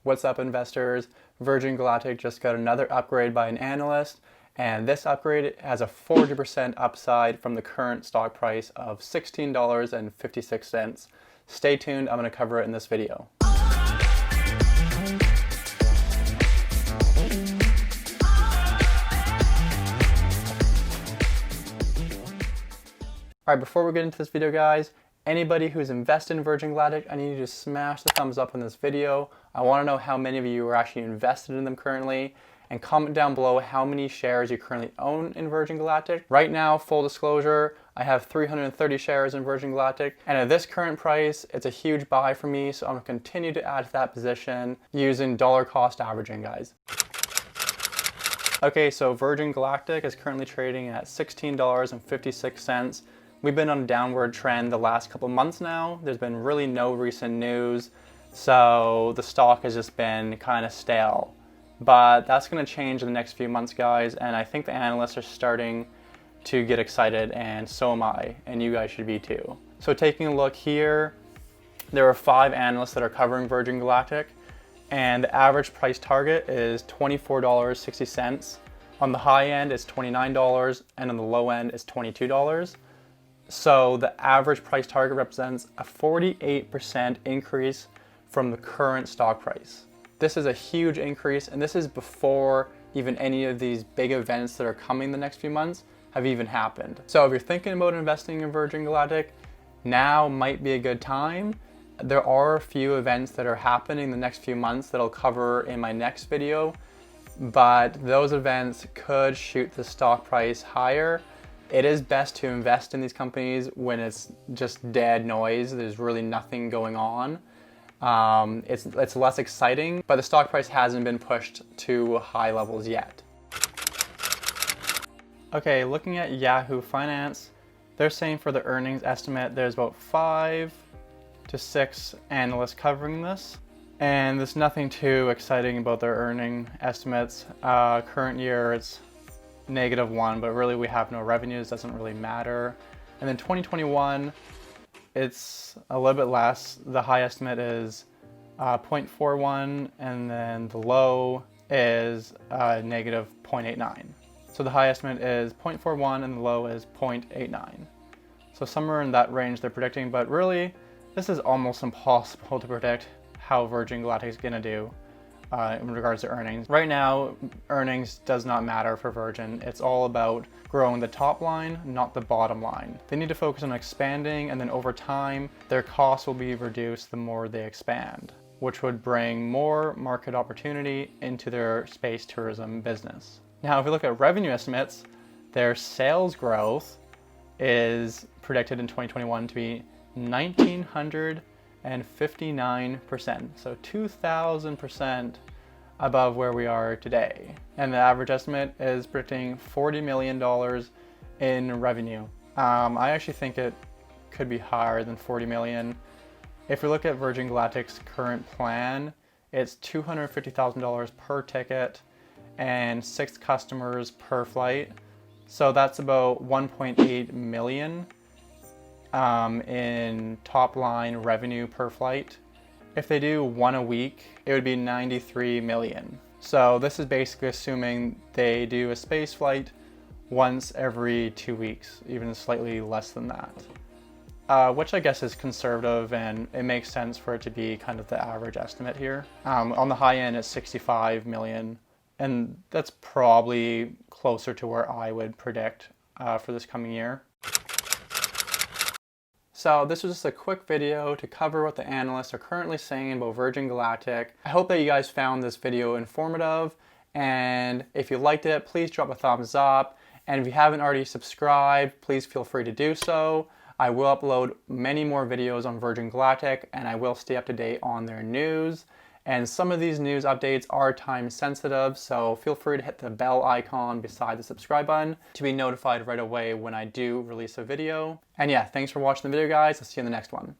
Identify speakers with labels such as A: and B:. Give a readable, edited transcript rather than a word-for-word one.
A: What's up, investors? Virgin Galactic just got another upgrade by an analyst, and this upgrade has a 40% upside from the current stock price of $16.56. Stay tuned, I'm going to cover it in this video. Alright, before we get into this video, guys, anybody who's invested in Virgin Galactic, I need you to smash the thumbs up on this video. I want to know how many of you are actually invested in them currently, and comment down below how many shares you currently own in Virgin Galactic. Right now, full disclosure, I have 330 shares in Virgin Galactic, and at this current price, it's a huge buy for me, so I'm going to continue to add to that position using dollar cost averaging, guys. Okay, so Virgin Galactic is currently trading at $16.56. We've been on a downward trend the last couple months now. There's been really no recent news, so the stock has just been kind of stale. But that's going to change in the next few months, guys, and I think the analysts are starting to get excited, and so am I, and you guys should be too. So taking a look here, there are 5 analysts that are covering Virgin Galactic, and the average price target is $24.60. On the high end, it's $29, and on the low end, it's $22. So the average price target represents a 48% increase from the current stock price. This is a huge increase, and this is before even any of these big events that are coming the next few months have even happened. So if you're thinking about investing in Virgin Galactic, now might be a good time. There are a few events that are happening the next few months that I'll cover in my next video, but those events could shoot the stock price higher. It is best to invest in these companies when it's just dead noise. There's really nothing going on. It's less exciting, but the stock price hasn't been pushed to high levels yet. Okay, looking at Yahoo Finance, they're saying for the earnings estimate, there's about 5 to 6 analysts covering this. And there's nothing too exciting about their earning estimates. Current year, it's -1, but really we have no revenues, doesn't really matter. And then 2021, it's a little bit less. The high estimate is 0.41, and then the low is -0.89. So the high estimate is 0.41 and the low is 0.89. So somewhere in that range they're predicting, but really this is almost impossible to predict how Virgin Galactic is going to do in regards to earnings. Right now, earnings does not matter for Virgin. It's all about growing the top line, not the bottom line. They need to focus on expanding, and then over time, their costs will be reduced the more they expand, which would bring more market opportunity into their space tourism business. Now, if we look at revenue estimates, their sales growth is predicted in 2021 to be 1,959%, so 2,000% above where we are today. And the average estimate is predicting $40 million in revenue. I actually think it could be higher than 40 million. If we look at Virgin Galactic's current plan, it's $250,000 per ticket and 6 customers per flight. So that's about 1.8 million in top line revenue per flight. If they do 1 a week, it would be 93 million. So this is basically assuming they do a space flight once every 2 weeks, even slightly less than that. Which I guess is conservative, and it makes sense for it to be kind of the average estimate here. On the high end, it's 65 million, and that's probably closer to where I would predict for this coming year. So this was just a quick video to cover what the analysts are currently saying about Virgin Galactic. I hope that you guys found this video informative, and if you liked it, please drop a thumbs up. And if you haven't already subscribed, please feel free to do so. I will upload many more videos on Virgin Galactic, and I will stay up to date on their news. And some of these news updates are time sensitive, so feel free to hit the bell icon beside the subscribe button to be notified right away when I do release a video. And yeah, thanks for watching the video, guys. I'll see you in the next one.